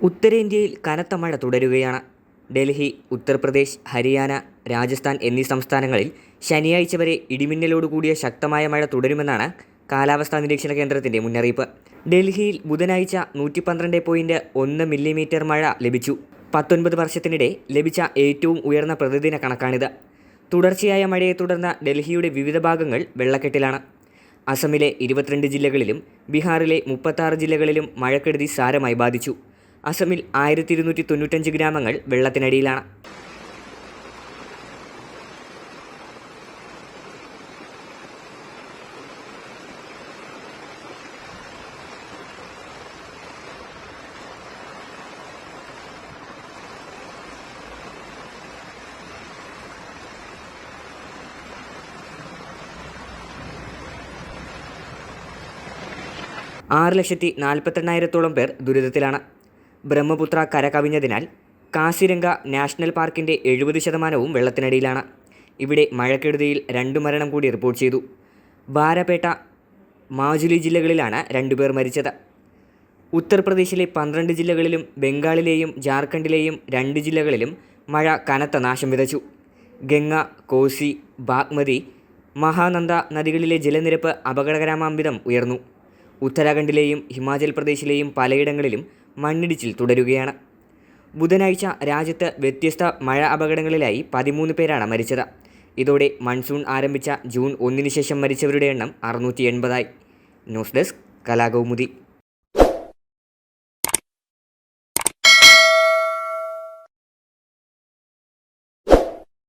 ഉത്തരേന്ത്യയിൽ കനത്ത മഴ തുടരുകയാണ്. ഡൽഹി, ഉത്തർപ്രദേശ്, ഹരിയാന, രാജസ്ഥാൻ എന്നീ സംസ്ഥാനങ്ങളിൽ ശനിയാഴ്ച വരെ ഇടിമിന്നലോടുകൂടിയ ശക്തമായ മഴ തുടരുമെന്നാണ് കാലാവസ്ഥാ നിരീക്ഷണ കേന്ദ്രത്തിൻ്റെ മുന്നറിയിപ്പ്. ഡൽഹിയിൽ ബുധനാഴ്ച 112.1 മില്ലിമീറ്റർ മഴ ലഭിച്ചു. 19 വർഷത്തിനിടെ ലഭിച്ച ഏറ്റവും ഉയർന്ന പ്രതിദിന കണക്കാണിത്. തുടർച്ചയായ മഴയെ തുടർന്ന് ഡൽഹിയുടെ വിവിധ ഭാഗങ്ങൾ വെള്ളക്കെട്ടിലാണ്. അസമിലെ 22 ജില്ലകളിലും ബീഹാറിലെ 36 ജില്ലകളിലും മഴക്കെടുതി സാരമായി ബാധിച്ചു. അസമിൽ 1295 ഗ്രാമങ്ങൾ വെള്ളത്തിനടിയിലാണ്. ആറ് 6,48,000-ഓളം പേർ ദുരിതത്തിലാണ്. ബ്രഹ്മപുത്ര കര കവിഞ്ഞതിനാൽ കാസിരംഗ നാഷണൽ പാർക്കിൻ്റെ 70% വെള്ളത്തിനടിയിലാണ്. ഇവിടെ മഴക്കെടുതിയിൽ 2 മരണം കൂടി റിപ്പോർട്ട് ചെയ്തു. ബാരപേട്ട, മാജുലി ജില്ലകളിലാണ് 2 പേർ മരിച്ചത്. ഉത്തർപ്രദേശിലെ 12 ജില്ലകളിലും ബംഗാളിലെയും ജാർഖണ്ഡിലെയും 2 ജില്ലകളിലും മഴ കനത്ത നാശം വിതച്ചു. ഗംഗ, കോസി, ബാഗ്മതി, മഹാനന്ദ നദികളിലെ ജലനിരപ്പ് അപകടകരമാംവിധം ഉയർന്നു. ഉത്തരാഖണ്ഡിലെയും ഹിമാചൽ പ്രദേശിലെയും പലയിടങ്ങളിലും മണ്ണിടിച്ചിൽ തുടരുകയാണ്. ബുധനാഴ്ച രാജ്യത്ത് വ്യത്യസ്ത മഴ അപകടങ്ങളിലായി 13 പേരാണ് മരിച്ചത്. ഇതോടെ മൺസൂൺ ആരംഭിച്ച ജൂൺ 1 ശേഷം മരിച്ചവരുടെ എണ്ണം 680 ആയി. News desk, Kalakaumudi.